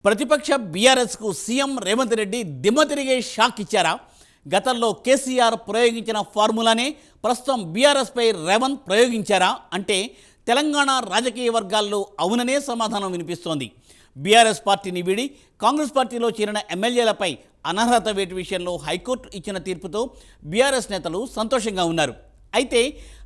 ప్రతిపక్ష బీఆర్ఎస్కు సీఎం రేవంత్ రెడ్డి దిమ్మ తిరిగే షాక్ ఇచ్చారా? గతంలో కేసీఆర్ ప్రయోగించిన ఫార్ములానే ప్రస్తుతం బీఆర్ఎస్పై రేవంత్ ప్రయోగించారా అంటే తెలంగాణ రాజకీయ వర్గాల్లో అవుననే సమాధానం వినిపిస్తోంది. బీఆర్ఎస్ పార్టీని వీడి కాంగ్రెస్ పార్టీలో చేరిన ఎమ్మెల్యేలపై అనర్హత వేటు విషయంలో హైకోర్టు ఇచ్చిన తీర్పుతో బీఆర్ఎస్ నేతలు సంతోషంగా ఉన్నారు. అయితే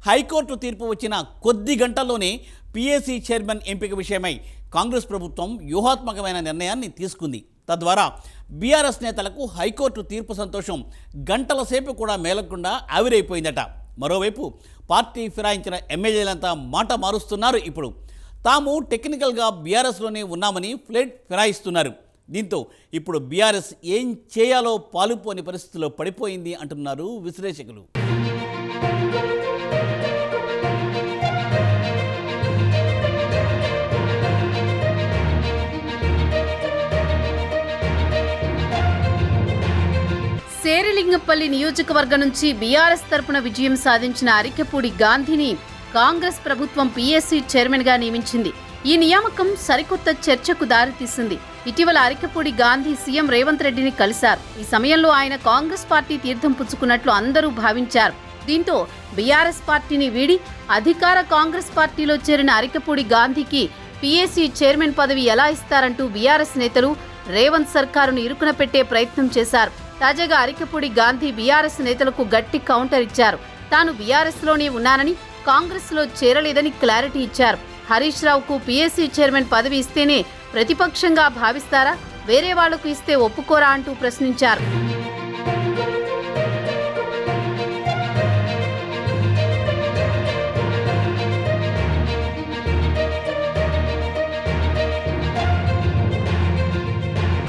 హైకోర్టు తీర్పు వచ్చిన కొద్ది గంటల్లోనే పీఏసీ చైర్మన్ ఎంపిక విషయమై కాంగ్రెస్ ప్రభుత్వం వ్యూహాత్మకమైన నిర్ణయాన్ని తీసుకుంది. తద్వారా బీఆర్ఎస్ నేతలకు హైకోర్టు తీర్పు సంతోషం గంటల సేపు కూడా మేలకుండా ఆవిరైపోయిందట. మరోవైపు పార్టీ ఫిరాయించిన ఎమ్మెల్యేలంతా మాట మారుస్తున్నారు. ఇప్పుడు తాము టెక్నికల్గా బీఆర్ఎస్లోనే ఉన్నామని ఫ్లెట్ ఫిరాయిస్తున్నారు. దీంతో ఇప్పుడు బీఆర్ఎస్ ఏం చేయాలో పాలుపోని పరిస్థితిలో పడిపోయింది అంటున్నారు విశ్లేషకులు. శేరిలింగపల్లి నియోజకవర్గం నుంచి బీఆర్ఎస్ తరపున విజయం సాధించిన అరికెపూడి గాంధీని కాంగ్రెస్ ప్రభుత్వం పీఎస్సీ చైర్మన్గా నియమించింది. ఈ నియామకం సరికొత్త చర్చకు దారితీసింది. ఇటీవల అరికెపూడి గాంధీ సీఎం రేవంత్ రెడ్డిని కలిశారు. ఈ సమయంలో ఆయన కాంగ్రెస్ పార్టీ తీర్థం పుచ్చుకున్నట్లు అందరూ భావించారు. దీంతో బీఆర్ఎస్ పార్టీని వీడి అధికార కాంగ్రెస్ పార్టీలో చేరిన అరికెపూడి గాంధీకి పీఎస్సీ చైర్మన్ పదవి ఎలా ఇస్తారంటూ బీఆర్ఎస్ నేతలు రేవంత్ సర్కారును ఇరుకున పెట్టే ప్రయత్నం చేశారు. తాజాగా అరికెపూడి గాంధీ బీఆర్ఎస్ నేతలకు గట్టి కౌంటర్ ఇచ్చారు. తాను బీఆర్ఎస్లోనే ఉన్నానని, కాంగ్రెస్లో చేరలేదని క్లారిటీ ఇచ్చారు. హరీష్ రావుకు పీఎస్సీ చైర్మన్ పదవి ఇస్తేనే ప్రతిపక్షంగా భావిస్తారా, వేరే వాళ్లకు ఇస్తే ఒప్పుకోరా అంటూ ప్రశ్నించారు.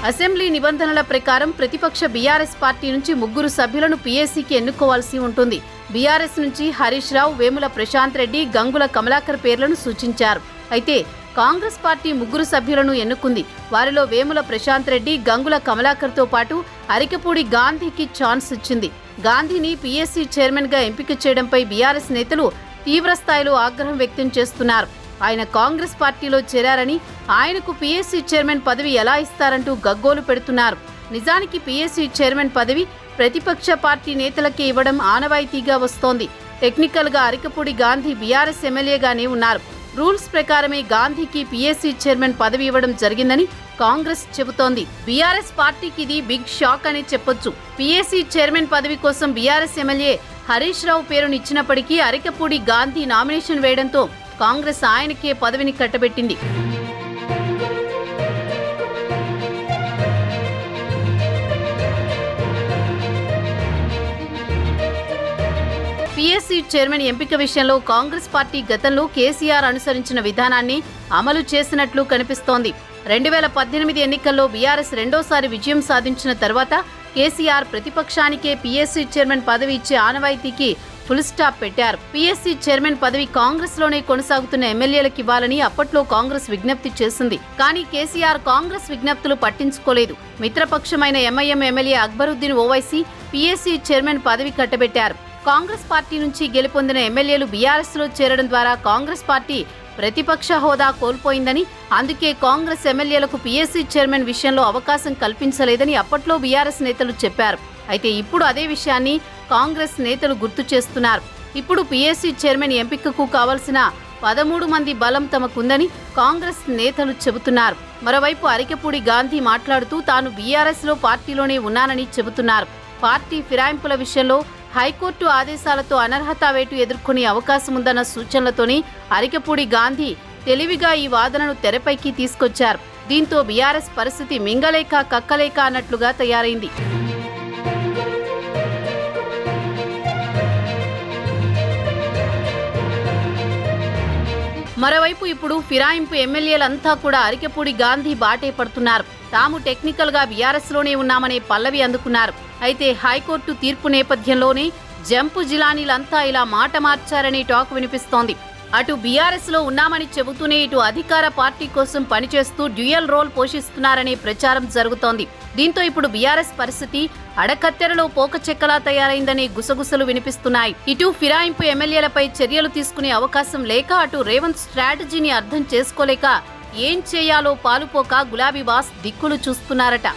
అసెంబ్లీ నిబంధనల ప్రకారం ప్రతిపక్ష బీఆర్ఎస్ పార్టీ నుంచి 3 సభ్యులను పీఎస్సీకి ఎన్నుకోవాల్సి ఉంటుంది. బీఆర్ఎస్ నుంచి హరీష్ రావు, వేముల ప్రశాంత్ రెడ్డి, గంగుల కమలాకర్ పేర్లను సూచించారు. అయితే కాంగ్రెస్ పార్టీ 3 సభ్యులను ఎన్నుకుంది. వారిలో వేముల ప్రశాంత్ రెడ్డి, గంగుల కమలాకర్తో పాటు అరికెపూడి గాంధీకి ఛాన్స్ ఇచ్చింది. గాంధీని పీఎస్సీ చైర్మన్గా ఎంపిక చేయడంపై బీఆర్ఎస్ నేతలు తీవ్రస్థాయిలో ఆగ్రహం వ్యక్తం చేస్తున్నారు. ఆయన కాంగ్రెస్ పార్టీలో చేరారని, ఆయనకు పీఎస్సీ చైర్మన్ పదవి ఎలా ఇస్తారంటూ గగ్గోలు పెడుతున్నారు. నిజానికి పీఎస్సీ చైర్మన్ పదవి ప్రతిపక్ష పార్టీ నేతలకే ఇవ్వడం ఆనవాయితీగా వస్తోంది. టెక్నికల్గా అరికెపూడి గాంధీ బీఆర్ఎస్ ఎమ్మెల్యేగానే ఉన్నారు. రూల్స్ ప్రకారమే గాంధీకి పీఎస్సీ చైర్మన్ పదవి ఇవ్వడం జరిగిందని కాంగ్రెస్ చెబుతోంది. బీఆర్ఎస్ పార్టీకి ఇది బిగ్ షాక్ అని చెప్పొచ్చు. పీఎస్సీ చైర్మన్ పదవి కోసం బీఆర్ఎస్ ఎమ్మెల్యే హరీష్ రావు పేరును ఇచ్చినప్పటికీ అరికెపూడి గాంధీ నామినేషన్ వేయడంతో కాంగ్రెస్ ఆయనకే పదవిని కట్టబెట్టింది. పీఎస్సీ చైర్మన్ ఎంపిక విషయంలో కాంగ్రెస్ పార్టీ గతంలో కేసీఆర్ అనుసరించిన విధానాన్ని అమలు చేసినట్లు కనిపిస్తోంది. 2018 ఎన్నికల్లో బీఆర్ఎస్ రెండోసారి విజయం సాధించిన తర్వాత కేసీఆర్ ప్రతిపక్షానికే పీఎస్సీ చైర్మన్ పదవి ఇచ్చే ఆనవాయితీకి ఫుల్ స్టాప్ పెట్టారు. పీఎస్సీ చైర్మన్ పదవి కాంగ్రెస్లోనే కొనసాగుతున్న ఎమ్మెల్యేలకు ఇవ్వాలని అప్పట్లో కాంగ్రెస్ విజ్ఞప్తి చేసింది. కానీ కేసీఆర్ కాంగ్రెస్ విజ్ఞప్తులు పట్టించుకోలేదు. మిత్రపక్షమైన MIM MLA Akbaruddin Owaisi PSC chairman పదవి కట్టబెట్టారు. కాంగ్రెస్ పార్టీ నుంచి గెలుపొందిన ఎమ్మెల్యేలు బీఆర్ఎస్లో చేరడం ద్వారా కాంగ్రెస్ పార్టీ ప్రతిపక్ష హోదా కోల్పోయిందని, అందుకే కాంగ్రెస్ ఎమ్మెల్యేలకు పీఎస్సీ చైర్మన్ విషయంలో అవకాశం కల్పించలేదని అప్పట్లో బీఆర్ఎస్ నేతలు చెప్పారు. అయితే ఇప్పుడు అదే విషయాన్ని కాంగ్రెస్ నేతలు గుర్తు చేస్తున్నారు. ఇప్పుడు పీఎస్సీ చైర్మన్ ఎంపికకు కావలసిన 13 మంది బలం తమకుందని కాంగ్రెస్ నేతలు చెబుతున్నారు. మరోవైపు అరికెపూడి గాంధీ మాట్లాడుతూ తాను బీఆర్ఎస్లో పార్టీలోనే ఉన్నానని చెబుతున్నారు. పార్టీ ఫిరాయింపుల విషయంలో హైకోర్టు ఆదేశాలతో అనర్హత వేటు ఎదుర్కొనే అవకాశముందన్న సూచనలతోనే అరికెపూడి గాంధీ తెలివిగా ఈ వాదనను తెరపైకి తీసుకొచ్చారు. దీంతో బీఆర్ఎస్ పరిస్థితి మింగలేక కక్కలేక అన్నట్లుగా తయారైంది. మరోవైపు ఇప్పుడు ఫిరాయింపు ఎమ్మెల్యేలంతా కూడా అరికెపూడి గాంధీ బాటే పడుతున్నారు. తాము టెక్నికల్గా బీఆర్ఎస్లోనే ఉన్నామనే పల్లవి అందుకున్నారు. అయితే హైకోర్టు తీర్పు నేపథ్యంలోనే జంపు జిలానీలంతా ఇలా మాట మార్చారనే టాక్ వినిపిస్తోంది. అటు బీఆర్ఎస్లో ఉన్నామని చెబుతూనే ఇటు అధికార పార్టీ కోసం పనిచేస్తూ డ్యూయల్ రోల్ పోషిస్తున్నారనే ప్రచారం జరుగుతోంది. దీంతో ఇప్పుడు బీఆర్ఎస్ పరిస్థితి అడకత్తెరలో పోకచెక్కలా తయారైందనే గుసగుసలు వినిపిస్తున్నాయి. ఇటు ఫిరాయింపు ఎమ్మెల్యేలపై చర్యలు తీసుకునే అవకాశం లేక, అటు రేవంత్ స్ట్రాటజీని అర్థం చేసుకోలేక ఏం చేయాలో పాలుపోక గులాబీ బాస్ దిక్కులు చూస్తున్నారట.